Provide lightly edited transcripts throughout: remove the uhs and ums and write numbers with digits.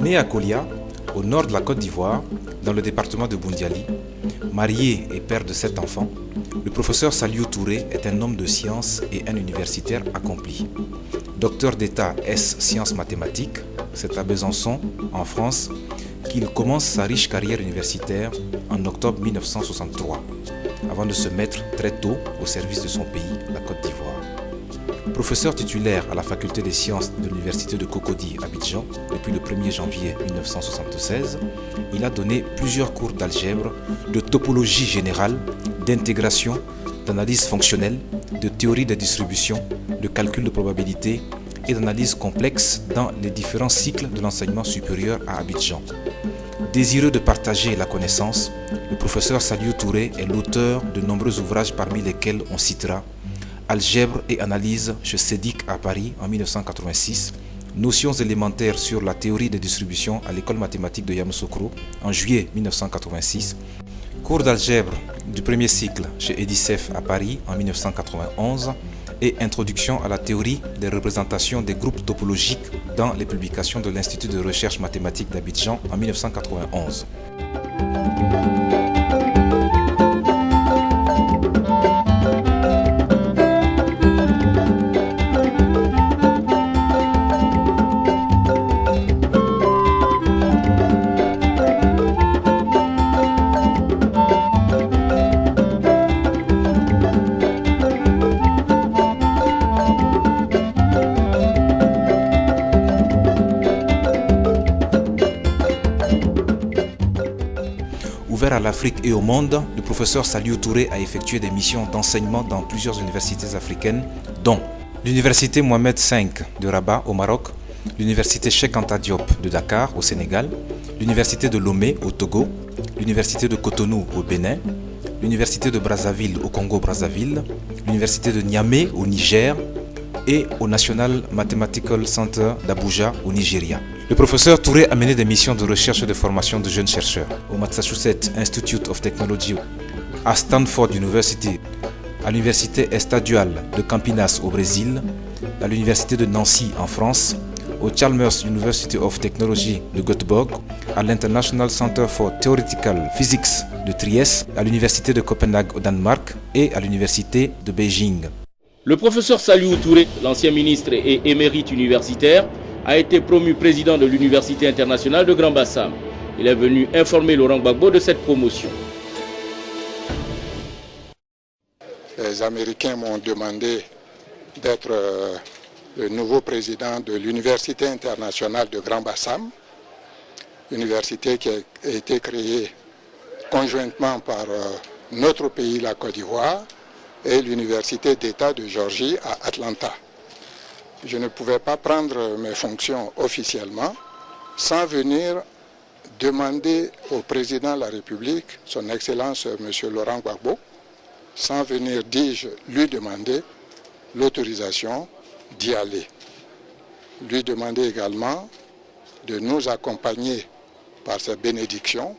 Né à Kolia, au nord de la Côte d'Ivoire, dans le département de Boundiali, marié et père de 7 enfants, le professeur Saliou Touré est un homme de sciences et un universitaire accompli. Docteur d'État S sciences mathématiques, c'est à Besançon, en France, qu'il commence sa riche carrière universitaire en octobre 1963, avant de se mettre très tôt au service de son pays, la Côte d'Ivoire. Professeur titulaire à la faculté des sciences de l'université de Cocody, Abidjan, depuis le 1er janvier 1976, il a donné plusieurs cours d'algèbre, de topologie générale, d'intégration, d'analyse fonctionnelle, de théorie des distributions, de calcul de probabilité et d'analyse complexe dans les différents cycles de l'enseignement supérieur à Abidjan. Désireux de partager la connaissance, le professeur Saliou Touré est l'auteur de nombreux ouvrages parmi lesquels on citera Algèbre et analyse chez CEDIC à Paris en 1986, Notions élémentaires sur la théorie des distributions à l'école mathématique de Yamoussoukro en juillet 1986, Cours d'algèbre du premier cycle chez Edicef à Paris en 1991 et Introduction à la théorie des représentations des groupes topologiques dans les publications de l'Institut de recherche mathématique d'Abidjan en 1991. Ouvert à l'Afrique et au monde, le professeur Saliou Touré a effectué des missions d'enseignement dans plusieurs universités africaines, dont l'université Mohamed V de Rabat au Maroc, l'université Cheikh Anta Diop de Dakar au Sénégal, l'université de Lomé au Togo, l'université de Cotonou au Bénin, l'université de Brazzaville au Congo-Brazzaville, l'université de Niamey au Niger et au National Mathematical Center d'Abuja au Nigeria. Le professeur Touré a mené des missions de recherche et de formation de jeunes chercheurs au Massachusetts Institute of Technology, à Stanford University, à l'université Estadual de Campinas au Brésil, à l'université de Nancy en France, au Chalmers University of Technology de Göteborg, à l'International Center for Theoretical Physics de Trieste, à l'université de Copenhague au Danemark et à l'université de Beijing. Le professeur Saliou Touré, l'ancien ministre et émérite universitaire, a été promu président de l'Université internationale de Grand Bassam. Il est venu informer Laurent Gbagbo de cette promotion. Les Américains m'ont demandé d'être le nouveau président de l'Université internationale de Grand Bassam, université qui a été créée conjointement par notre pays, la Côte d'Ivoire, et l'Université d'État de Géorgie à Atlanta. Je ne pouvais pas prendre mes fonctions officiellement sans venir demander au président de la République, son Excellence M. Laurent Gbagbo, sans venir, dis-je, lui demander l'autorisation d'y aller. Lui demander également de nous accompagner par ses bénédictions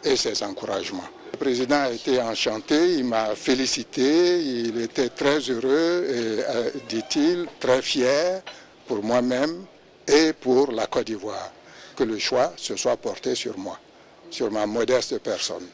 et ses encouragements. Le président a été enchanté, il m'a félicité, il était très heureux et, dit-il, très fier pour moi-même et pour la Côte d'Ivoire, que le choix se soit porté sur moi, sur ma modeste personne.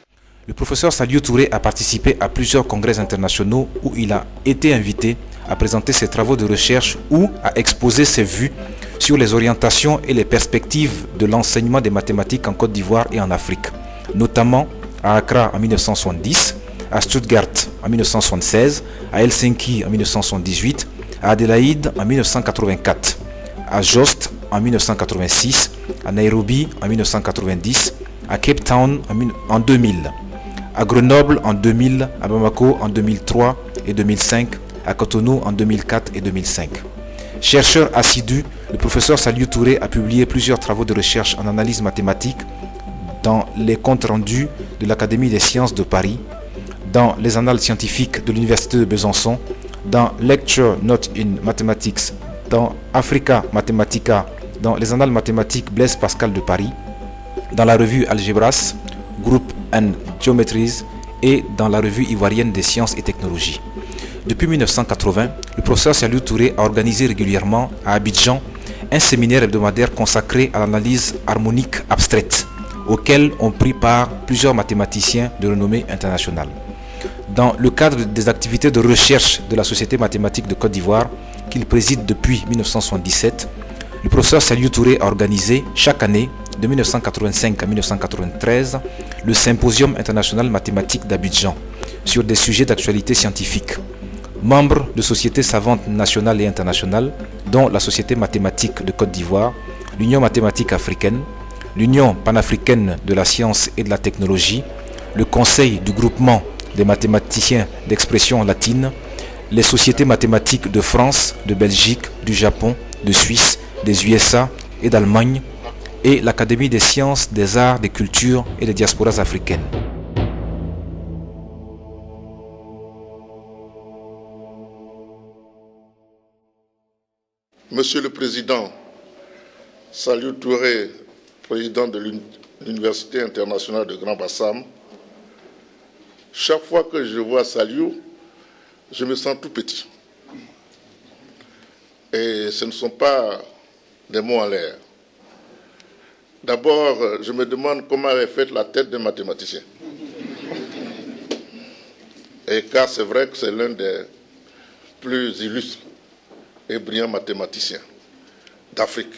Le professeur Saliou Touré a participé à plusieurs congrès internationaux où il a été invité à présenter ses travaux de recherche ou à exposer ses vues sur les orientations et les perspectives de l'enseignement des mathématiques en Côte d'Ivoire et en Afrique, notamment à Accra en 1970, à Stuttgart en 1976, à Helsinki en 1978, à Adélaïde en 1984, à Jost en 1986, à Nairobi en 1990, à Cape Town en 2000, à Grenoble en 2000, à Bamako en 2003 et 2005, à Cotonou en 2004 et 2005. Chercheur assidu, le professeur Saliou Touré a publié plusieurs travaux de recherche en analyse mathématique dans les comptes rendus de l'Académie des sciences de Paris, dans les annales scientifiques de l'Université de Besançon, dans Lecture Notes in Mathematics, dans Africa Mathematica, dans les annales mathématiques Blaise Pascal de Paris, dans la revue Algebras, Group and Geometries et dans la revue ivoirienne des sciences et technologies. Depuis 1980, le professeur Saliou Touré a organisé régulièrement à Abidjan un séminaire hebdomadaire consacré à l'analyse harmonique abstraite, auquel ont pris part plusieurs mathématiciens de renommée internationale. Dans le cadre des activités de recherche de la Société mathématique de Côte d'Ivoire, qu'il préside depuis 1977, le professeur Saliou Touré a organisé chaque année, de 1985 à 1993, le Symposium international mathématique d'Abidjan sur des sujets d'actualité scientifique. Membre de sociétés savantes nationales et internationales, dont la Société mathématique de Côte d'Ivoire, l'Union mathématique africaine, l'Union panafricaine de la science et de la technologie, le Conseil du groupement des mathématiciens d'expression latine, les sociétés mathématiques de France, de Belgique, du Japon, de Suisse, des USA et d'Allemagne, et l'Académie des sciences, des arts, des cultures et des diasporas africaines. Monsieur le Président, Saliou Touré, président de l'Université internationale de Grand Bassam, chaque fois que je vois Saliou, je me sens tout petit. Et ce ne sont pas des mots en l'air. D'abord, je me demande comment avait fait la tête d'un mathématicien. Et car c'est vrai que c'est l'un des plus illustres et brillants mathématiciens d'Afrique.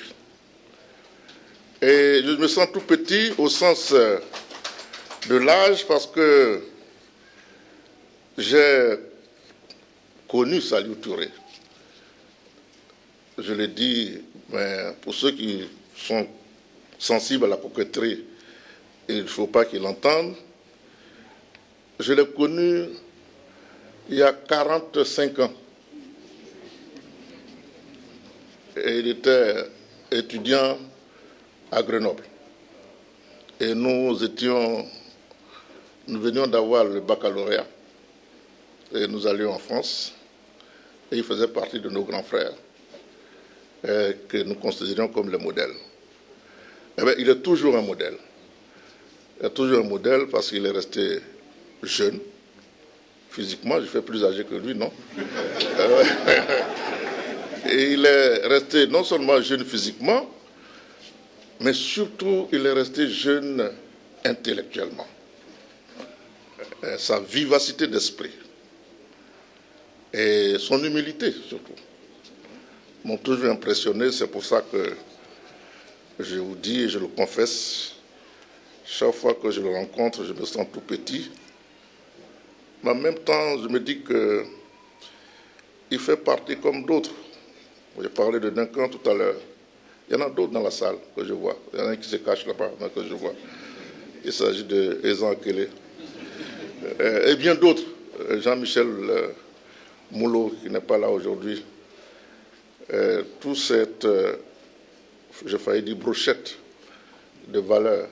Et je me sens tout petit au sens de l'âge parce que j'ai connu Saliou Touré. Je l'ai dit, mais pour ceux qui sont sensibles à la coquetterie, il ne faut pas qu'ils l'entendent. Je l'ai connu il y a 45 ans. Et il était étudiant à Grenoble. Et nous venions d'avoir le baccalauréat. Et nous allions en France. Et il faisait partie de nos grands frères, que nous considérions comme le modèle. Eh bien, il est toujours un modèle. Il est toujours un modèle parce qu'il est resté jeune. Physiquement, je fais plus âgé que lui, non? Et il est resté non seulement jeune physiquement, mais surtout, il est resté jeune intellectuellement. Sa vivacité d'esprit et son humilité, surtout, m'ont toujours impressionné. C'est pour ça que je vous dis et je le confesse, chaque fois que je le rencontre, je me sens tout petit. Mais en même temps, je me dis qu'il fait partie comme d'autres. J'ai parlé de Duncan tout à l'heure. Il y en a d'autres dans la salle que je vois. Il y en a un qui se cache là-bas, mais que je vois. Il s'agit de Ezan Akele. Et bien d'autres. Jean-Michel Moulot, qui n'est pas là aujourd'hui. Tout cette, j'ai failli dire, brochette de valeurs,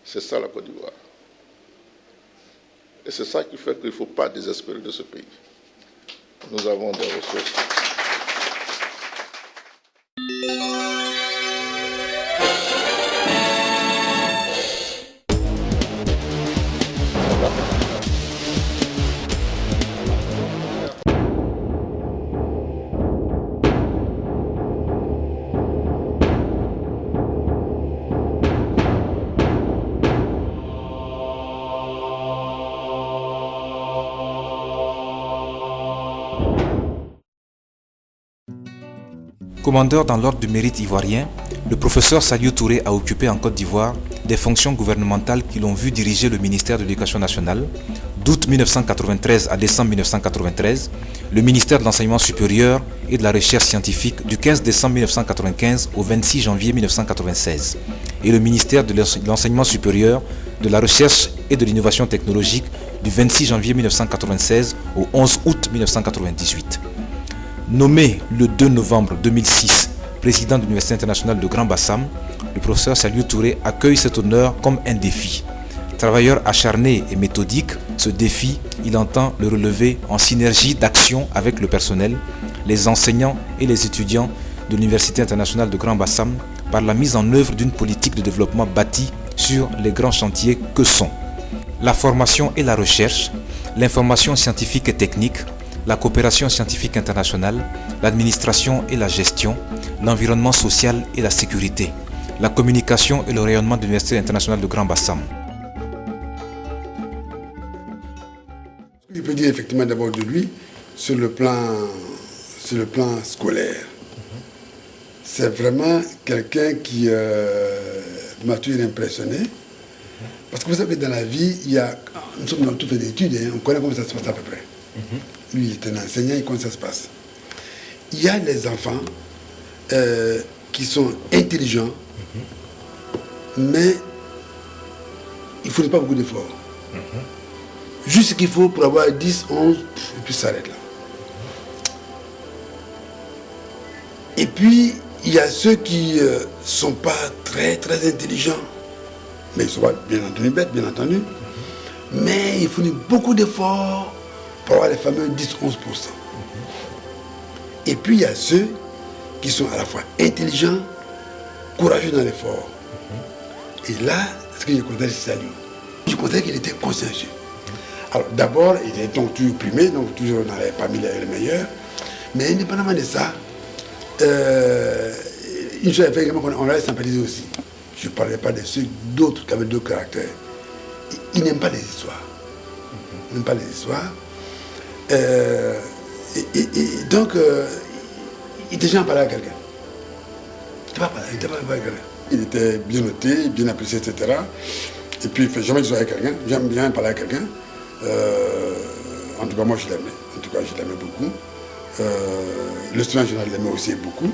c'est ça la Côte d'Ivoire. Et c'est ça qui fait qu'il ne faut pas désespérer de ce pays. Nous avons des ressources. Commandeur dans l'ordre du mérite ivoirien, le professeur Saliou Touré a occupé en Côte d'Ivoire des fonctions gouvernementales qui l'ont vu diriger le ministère de l'Éducation nationale d'août 1993 à décembre 1993, le ministère de l'Enseignement supérieur et de la Recherche scientifique du 15 décembre 1995 au 26 janvier 1996 et le ministère de l'Enseignement supérieur, de la Recherche et de l'Innovation technologique du 26 janvier 1996 au 11 août 1998. Nommé le 2 novembre 2006 président de l'Université internationale de Grand Bassam, le professeur Saliou Touré accueille cet honneur comme un défi. Travailleur acharné et méthodique, ce défi, il entend le relever en synergie d'action avec le personnel, les enseignants et les étudiants de l'Université internationale de Grand Bassam par la mise en œuvre d'une politique de développement bâtie sur les grands chantiers que sont la formation et la recherche, l'information scientifique et technique, la coopération scientifique internationale, l'administration et la gestion, l'environnement social et la sécurité, la communication et le rayonnement de l'Université internationale de Grand Bassam. Je peux dire effectivement d'abord de lui sur le plan scolaire. C'est vraiment quelqu'un qui m'a toujours impressionné. Parce que vous savez, dans la vie, nous sommes dans toutes les études, hein, on connaît comment ça se passe à peu près. Lui, il est un enseignant, il connaît comment ça se passe. Il y a des enfants qui sont intelligents, mais il ne faut pas beaucoup d'efforts. Juste ce qu'il faut pour avoir 10, 11, et puis ça s'arrête là. Et puis, il y a ceux qui ne sont pas très, très intelligents. Mais ils sont bien entendu bêtes, bien entendu. Mais il faut beaucoup d'efforts pour avoir les fameux 10-11%. Et puis il y a ceux qui sont à la fois intelligents, courageux dans l'effort. Et là, ce que je considère, c'est Saliou. Je considère qu'il était consciencieux. Alors d'abord, il était donc toujours primé, donc toujours parmi les meilleurs. Mais indépendamment de ça, une chose effectivement qu'on l'a sympathisé aussi. Je ne parlais pas de ceux d'autres qui avaient d'autres caractères. Ils n'aiment pas les histoires. Ils n'aiment pas les histoires. Donc, il était jamais parlé à quelqu'un. Il n'était pas parlé à quelqu'un. Il était bien noté, bien apprécié, etc. Et puis, il ne fait jamais d'histoire avec quelqu'un. J'aime bien parler à quelqu'un. En tout cas, moi, je l'aimais. En tout cas, je l'aimais beaucoup. Le student général l'aimait aussi beaucoup.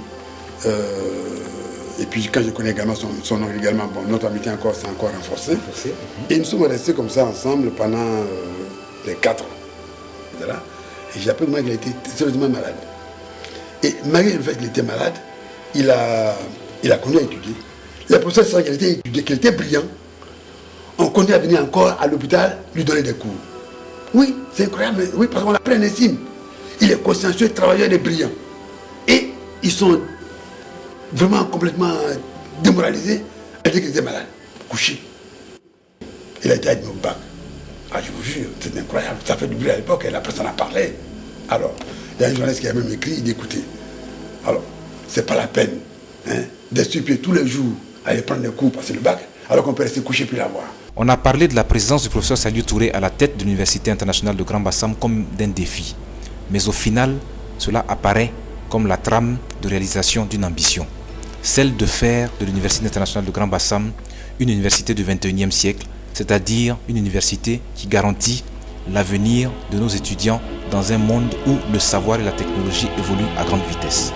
Et puis quand je connais également son nom également, bon, notre amitié encore s'est encore renforcée. Et nous sommes restés comme ça ensemble pendant les 4 ans. Et j'ai appris qu'il était sérieusement malade. Et malgré le fait qu'il était malade, il a continué à étudier. Les professeurs savent qu'il était brillant. On continue à venir encore à l'hôpital lui donner des cours. Oui, c'est incroyable, mais oui, parce qu'on l'a plein d'estime. Il est consciencieux, travailleur et brillant. Et ils sont vraiment complètement démoralisé, elle dit qu'il était malade, couché. Il a été admis au bac. Ah, je vous jure, c'est incroyable, ça fait du bruit à l'époque et la personne a parlé. Alors, il y a un journaliste qui a même écrit, il écoutait. Alors, c'est pas la peine d'essuyer tous les jours, aller prendre des cours, passer le bac, alors qu'on peut rester couché puis l'avoir. On a parlé de la présence du professeur Saliou Touré à la tête de l'Université internationale de Grand Bassam comme d'un défi. Mais au final, cela apparaît comme la trame de réalisation d'une ambition, celle de faire de l'Université internationale de Grand Bassam une université du XXIe siècle, c'est-à-dire une université qui garantit l'avenir de nos étudiants dans un monde où le savoir et la technologie évoluent à grande vitesse.